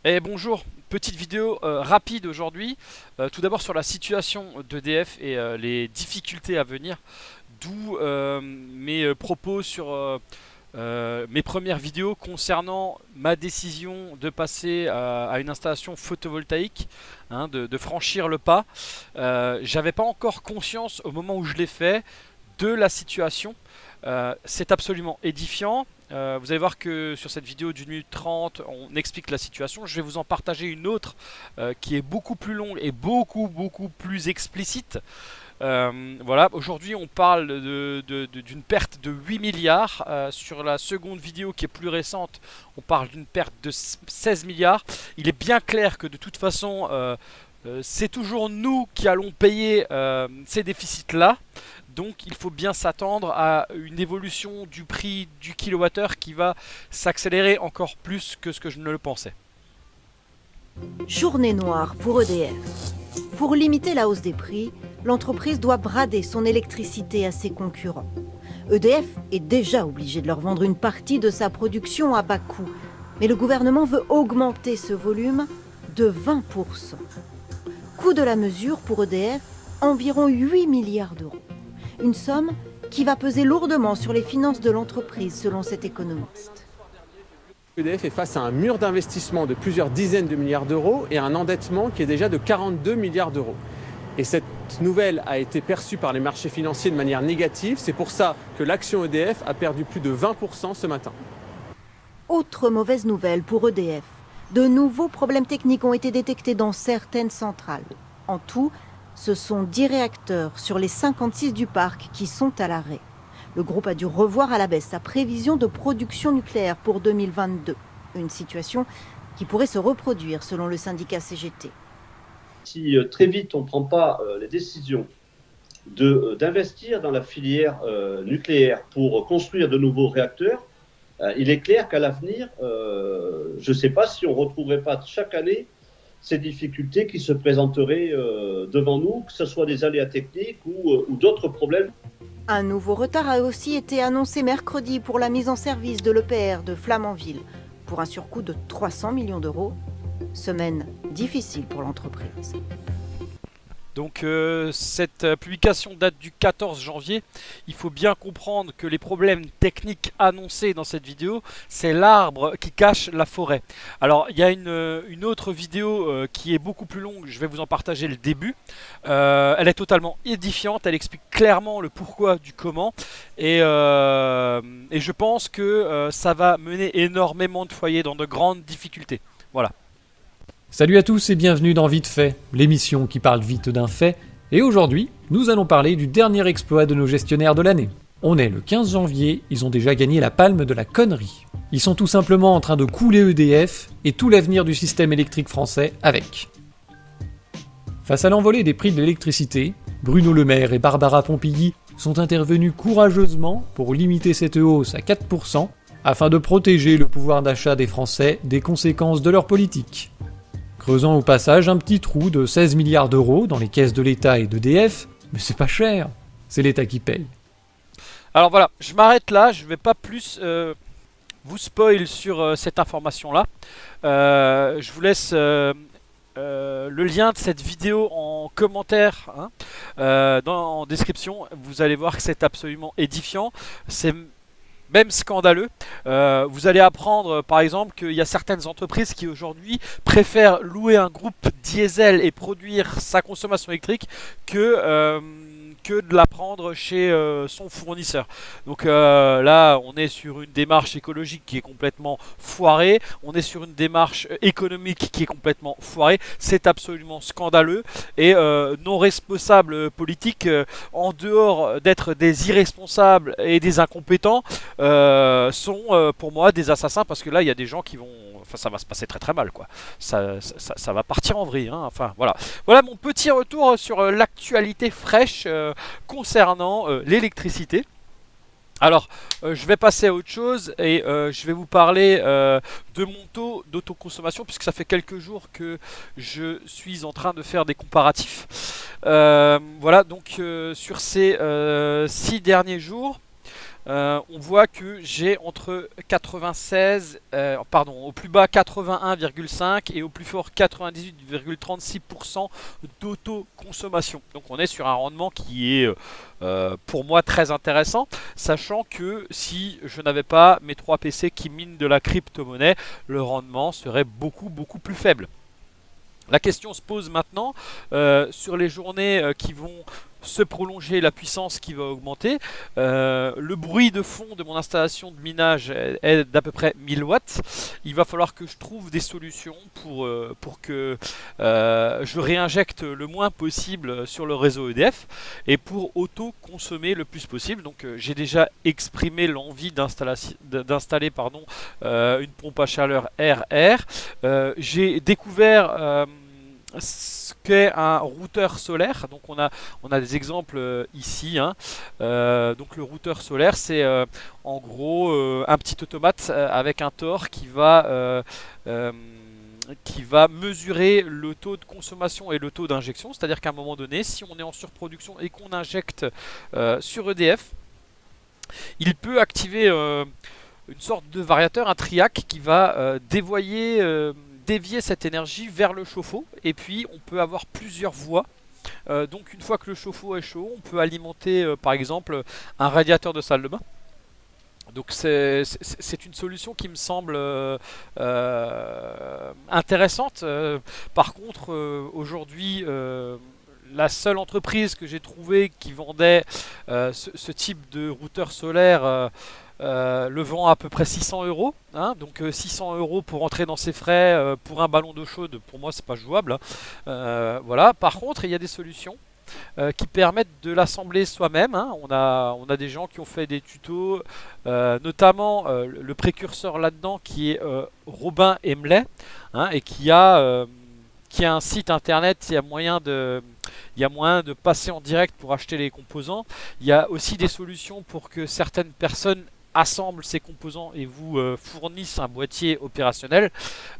Et bonjour, petite vidéo rapide aujourd'hui. Tout d'abord sur la situation d'EDF et les difficultés à venir, d'où mes propos sur mes premières vidéos concernant ma décision de passer à une installation photovoltaïque, de franchir le pas. J'avais pas encore conscience au moment où je l'ai fait de la situation. C'est absolument édifiant. Vous allez voir que sur cette vidéo d'une minute 30, on explique la situation. Je vais vous en partager une autre qui est beaucoup plus longue et beaucoup plus explicite. Voilà, aujourd'hui on parle d'une perte de 8 milliards. Sur la seconde vidéo qui est plus récente, on parle d'une perte de 16 milliards. Il est bien clair que de toute façon, c'est toujours nous qui allons payer ces déficits-là. Donc il faut bien s'attendre à une évolution du prix du kilowattheure qui va s'accélérer encore plus que ce que je ne le pensais. Journée noire pour EDF. Pour limiter la hausse des prix, l'entreprise doit brader son électricité à ses concurrents. EDF est déjà obligé de leur vendre une partie de sa production à bas coût, mais le gouvernement veut augmenter ce volume de 20%. Coût de la mesure pour EDF, environ 8 milliards d'euros. Une somme qui va peser lourdement sur les finances de l'entreprise, selon cet économiste. EDF est face à un mur d'investissement de plusieurs dizaines de milliards d'euros et un endettement qui est déjà de 42 milliards d'euros. Et cette nouvelle a été perçue par les marchés financiers de manière négative. C'est pour ça que l'action EDF a perdu plus de 20% ce matin. Autre mauvaise nouvelle pour EDF. De nouveaux problèmes techniques ont été détectés dans certaines centrales. En tout, ce sont 10 réacteurs sur les 56 du parc qui sont à l'arrêt. Le groupe a dû revoir à la baisse sa prévision de production nucléaire pour 2022. Une situation qui pourrait se reproduire selon le syndicat CGT. Si très vite on ne prend pas les décisions d'investir dans la filière nucléaire pour construire de nouveaux réacteurs, il est clair qu'à l'avenir, je ne sais pas si on ne retrouverait pas chaque année ces difficultés qui se présenteraient devant nous, que ce soit des aléas techniques ou d'autres problèmes. Un nouveau retard a aussi été annoncé mercredi pour la mise en service de l'EPR de Flamanville, pour un surcoût de 300 millions d'euros. Semaine difficile pour l'entreprise. Donc cette publication date du 14 janvier. Il faut bien comprendre que les problèmes techniques annoncés dans cette vidéo, c'est l'arbre qui cache la forêt. Alors il y a une autre vidéo qui est beaucoup plus longue, je vais vous en partager le début. Elle est totalement édifiante, elle explique clairement le pourquoi du comment. Et je pense que ça va mener énormément de foyers dans de grandes difficultés. Voilà. Salut à tous et bienvenue dans Vite Fait, l'émission qui parle vite d'un fait. Et aujourd'hui, nous allons parler du dernier exploit de nos gestionnaires de l'année. On est le 15 janvier, ils ont déjà gagné la palme de la connerie. Ils sont tout simplement en train de couler EDF et tout l'avenir du système électrique français avec. Face à l'envolée des prix de l'électricité, Bruno Le Maire et Barbara Pompili sont intervenus courageusement pour limiter cette hausse à 4% afin de protéger le pouvoir d'achat des Français des conséquences de leur politique. Creusant au passage un petit trou de 16 milliards d'euros dans les caisses de l'État et d'EDF, mais c'est pas cher, c'est l'État qui paye. Alors voilà, je m'arrête là, je ne vais pas plus vous spoil sur cette information-là. Je vous laisse le lien de cette vidéo en commentaire, en description. Vous allez voir que c'est absolument édifiant. C'est même scandaleux. Vous allez apprendre par exemple qu'il y a certaines entreprises qui aujourd'hui préfèrent louer un groupe diesel et produire sa consommation électrique que de la prendre chez son fournisseur. Donc là, on est sur une démarche écologique qui est complètement foirée, on est sur une démarche économique qui est complètement foirée, c'est absolument scandaleux et nos responsables politiques, en dehors d'être des irresponsables et des incompétents, sont pour moi des assassins parce que là, il y a des gens qui vont... Enfin, ça va se passer très mal, quoi. Ça va partir en vrille, hein. Enfin, voilà. Voilà mon petit retour sur l'actualité fraîche concernant l'électricité. Alors, je vais passer à autre chose et je vais vous parler de mon taux d'autoconsommation puisque ça fait quelques jours que je suis en train de faire des comparatifs. Voilà, donc sur ces 6 derniers jours, on voit que j'ai entre 96, au plus bas 81,5 et au plus fort 98,36% d'autoconsommation. Donc on est sur un rendement qui est pour moi très intéressant, sachant que si je n'avais pas mes 3 PC qui minent de la crypto-monnaie, le rendement serait beaucoup plus faible. La question se pose maintenant sur les journées qui vont se prolonger, la puissance qui va augmenter. Le bruit de fond de mon installation de minage est d'à peu près 1000 watts. Il va falloir que je trouve des solutions pour que je réinjecte le moins possible sur le réseau EDF et pour auto-consommer le plus possible. Donc j'ai déjà exprimé l'envie d'installer une pompe à chaleur RR. J'ai découvert ce qu'est un routeur solaire. Donc on a des exemples ici, hein. Donc le routeur solaire, c'est en gros un petit automate avec un Tor qui va mesurer le taux de consommation et le taux d'injection. C'est-à-dire qu'à un moment donné, si on est en surproduction et qu'on injecte sur EDF, il peut activer une sorte de variateur, un triac qui va dévier cette énergie vers le chauffe-eau, et puis on peut avoir plusieurs voies. Donc une fois que le chauffe-eau est chaud, on peut alimenter par exemple un radiateur de salle de bain. Donc c'est une solution qui me semble intéressante. Par contre, aujourd'hui, la seule entreprise que j'ai trouvée qui vendait ce type de routeur solaire le vend à peu près 600 €, hein. Donc 600 € pour entrer dans ses frais pour un ballon d'eau chaude, pour moi c'est pas jouable, hein. Voilà. Par contre, il y a des solutions qui permettent de l'assembler soi-même, hein. On a des gens qui ont fait des tutos, notamment le précurseur là-dedans qui est Robin Emlet, hein, et qui a un site internet. Il y a moyen de passer en direct pour acheter les composants. Il y a aussi des solutions pour que certaines personnes assemblent ces composants et vous fournissent un boîtier opérationnel.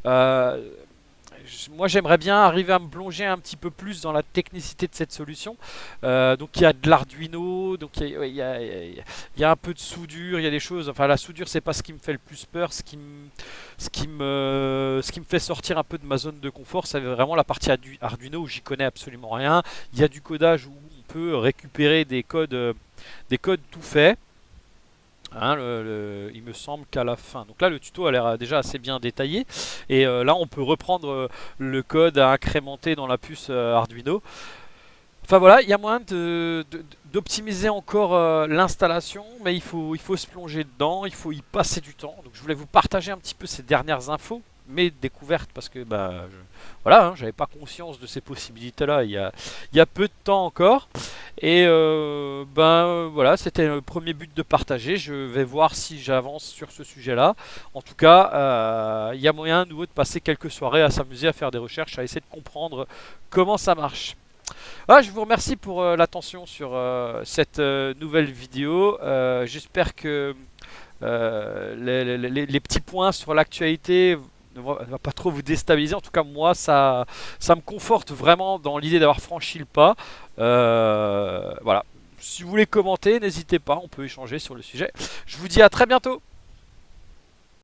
Moi j'aimerais bien arriver à me plonger un petit peu plus dans la technicité de cette solution. Donc il y a de l'Arduino, donc il y a un peu de soudure, il y a des choses. Enfin, la soudure c'est pas ce qui me fait le plus peur. Ce qui me fait sortir un peu de ma zone de confort, c'est vraiment la partie Arduino où j'y connais absolument rien. Il y a du codage où on peut récupérer des codes tout faits. Hein, il me semble qu'à la fin, donc là le tuto a l'air déjà assez bien détaillé, et là on peut reprendre le code à incrémenter dans la puce Arduino. Enfin voilà, il y a moyen d'optimiser encore l'installation, mais il faut se plonger dedans, il faut y passer du temps. Donc je voulais vous partager un petit peu ces dernières infos, mes découvertes, parce que voilà, hein, j'avais pas conscience de ces possibilités-là il y a peu de temps encore. Et voilà, c'était le premier but de partager. Je vais voir si j'avance sur ce sujet-là. En tout cas, il y a moyen à nouveau de passer quelques soirées à s'amuser, à faire des recherches, à essayer de comprendre comment ça marche. Ah, je vous remercie pour l'attention sur cette nouvelle vidéo. J'espère que les petits points sur l'actualité ne va pas trop vous déstabiliser. En tout cas, moi, ça me conforte vraiment dans l'idée d'avoir franchi le pas. Voilà. Si vous voulez commenter, n'hésitez pas, on peut échanger sur le sujet. Je vous dis à très bientôt.